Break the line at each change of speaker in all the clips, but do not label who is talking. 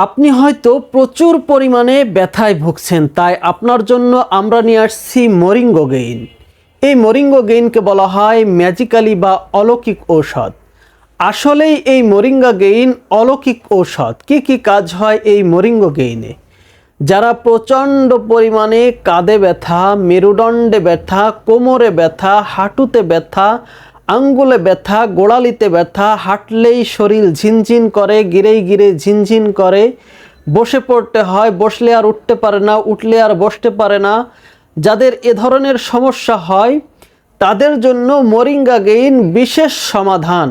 আপনি হয়তো প্রচুর পরিমাণে ব্যথায় ভুগছেন, তাই আপনার জন্য আমরা নিয়ে আসছি মরিঙ্গো গেইন। এই মরিঙ্গো গেইনকে বলা হয় ম্যাজিক্যালি বা অলৌকিক ঔষধ। আসলেই এই মরিঙ্গা গেইন অলৌকিক ঔষধ। কি কাজ হয় এই মরিঙ্গো গেইনে? যারা প্রচণ্ড পরিমাণে কাঁধে ব্যথা, মেরুদণ্ডে ব্যথা, কোমরে ব্যথা, হাঁটুতে ব্যথা, আঙ্গুলে ব্যথা, গোড়ালিতে ব্যথা, হাঁটলেই শরীর ঝিনঝিন করে, গিরেই গিরে ঝিনঝিন করে, বসে পড়তে হয়, বসলে আর উঠতে পারে না, উঠলে আর বসতে পারে না, যাদের এ ধরনের সমস্যা হয় তাদের জন্য মরিঙ্গা গেইন বিশেষ সমাধান।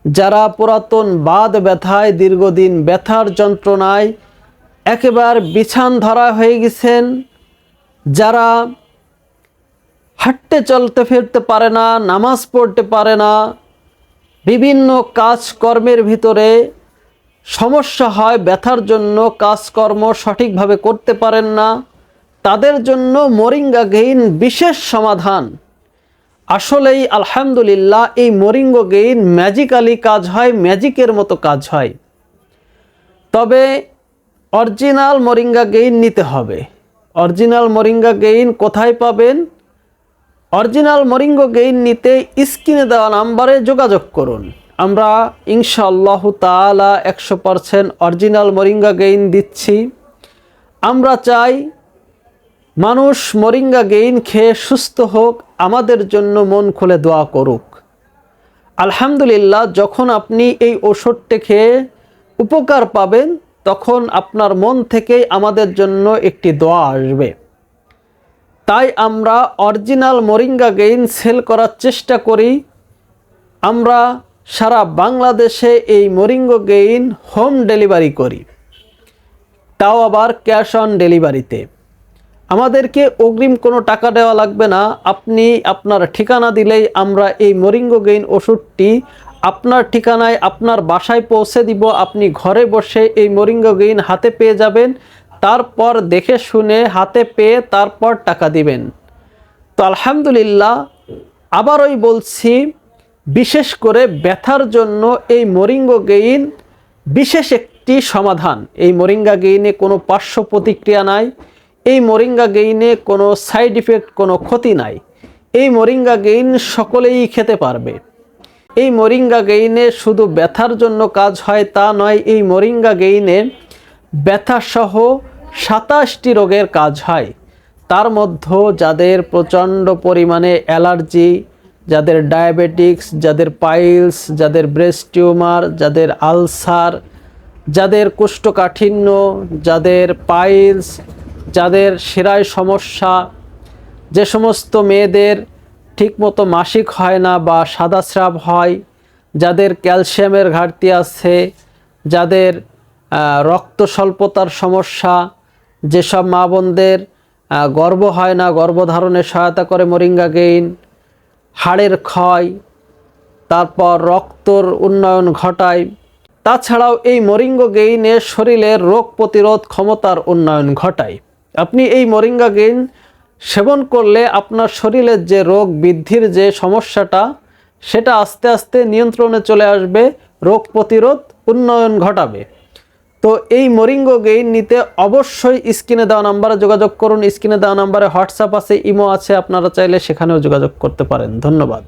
যারা পুরাতন বাত ব্যথায়, দীর্ঘদিন ব্যথার যন্ত্রণায় একেবারে বিছান ধরা হয়ে গেছেন, যারা হাঁটতে চলতে ফিরতে পারে না, নামাজ পড়তে পারে না, বিভিন্ন কাজকর্মের ভিতরে সমস্যা হয়, ব্যথার জন্য কাজকর্ম সঠিকভাবে করতে পারেন না, তাদের জন্য মরিঙ্গা গেইন বিশেষ সমাধান। আসলেই আলহামদুলিল্লাহ এই মরিঙ্গা গেইন ম্যাজিক্যালি কাজ হয়, ম্যাজিকের মতো কাজ হয়। তবে অরিজিনাল মরিঙ্গা গেইন নিতে হবে। অরিজিনাল মরিঙ্গা গেইন কোথায় পাবেন? অরিজিনাল মরিঙ্গা গেইন নিতে স্ক্রিনে দেওয়া নাম্বারে যোগাযোগ করুন। আমরা ইনশাআল্লাহু তাআলা 100% অরিজিনাল মরিঙ্গা গেইন দিচ্ছি। আমরা চাই মানুষ মরিঙ্গা গেইন খেয়ে সুস্থ হোক, আমাদের জন্য মন খুলে দোয়া করুক। আলহামদুলিল্লাহ, যখন আপনি এই ওষুধটি খেয়ে উপকার পাবেন তখন আপনার মন থেকেই আমাদের জন্য একটি দোয়া আসবে। তাই আমরা অরিজিনাল মরিঙ্গা গেইন সেল করার চেষ্টা করি। আমরা সারা বাংলাদেশে এই মরিঙ্গা গেইন হোম ডেলিভারি করি, তাও আবার ক্যাশ অন ডেলিভারিতে। আমাদেরকে অগ্রিম কোনো টাকা দেওয়া লাগবে না। আপনি আপনার ঠিকানা দিলেই আমরা এই মরিঙ্গা গেইন ওষুধটি আপনার ঠিকানায়, আপনার বাসায় পৌঁছে দিব। আপনি ঘরে বসে এই মরিঙ্গা গেইন হাতে পেয়ে যাবেন, তারপর দেখে শুনে হাতে পেয়ে তারপর টাকা দিবেন। তো আলহামদুলিল্লাহ, আবারই বলছি, বিশেষ করে ব্যথার জন্য এই মরিঙ্গা গেইন বিশেষ একটি সমাধান। এই মরিঙ্গা গেইনে কোনো পার্শ্ব প্রতিক্রিয়া নাই, এই মরিঙ্গা গেইনে কোনো সাইড ইফেক্ট, কোনো ক্ষতি নাই। এই মরিঙ্গা গেইন সকলেই খেতে পারবে। এই মরিঙ্গা গেইনে শুধু ব্যথার জন্য কাজ হয় তা নয়, এই মরিঙ্গা গেইনে ব্যথাসহ 27টি রোগের কাজ হয়। তার মধ্যে যাদের প্রচণ্ড পরিমাণে অ্যালার্জি, যাদের ডায়াবেটিক্স, যাদের পাইলস, যাদের ব্রেস্ট টিউমার, যাদের আলসার, যাদের কোষ্ঠকাঠিন্য, যাদের পাইলস, যাদের শিরায় সমস্যা, যে সমস্ত মেয়েদের ঠিকমতো মাসিক হয় না বা সাদা স্রাব হয়, যাদের ক্যালসিয়ামের ঘাটতি আছে, যাদের রক্ত স্বল্পতার সমস্যা, যেসব মা বোনদের গর্ভ হয় না, গর্ভধারণে সহায়তা করে মরিঙ্গা গেইন, হাড়ের ক্ষয়, তারপর রক্তর উন্নয়ন ঘটায়। তাছাড়াও এই মরিঙ্গা গেইনে শরীরের রোগ প্রতিরোধ ক্ষমতার উন্নয়ন ঘটায়। আপনি এই মরিঙ্গা গেইন সেবন করলে আপনার শরীরের যে রোগ বৃদ্ধির যে সমস্যাটা, সেটা আস্তে আস্তে নিয়ন্ত্রণে চলে আসবে, রোগ প্রতিরোধ উন্নয়ন ঘটাবে। তো এই মরিঙ্গা গেইন নিতে অবশ্যই স্ক্রিনে দেওয়া নাম্বারে যোগাযোগ করুন। স্ক্রিনে দেওয়া নাম্বারে হোয়াটসঅ্যাপ আছে, ইমো আছে, আপনারা চাইলে সেখানেও যোগাযোগ করতে পারেন। ধন্যবাদ।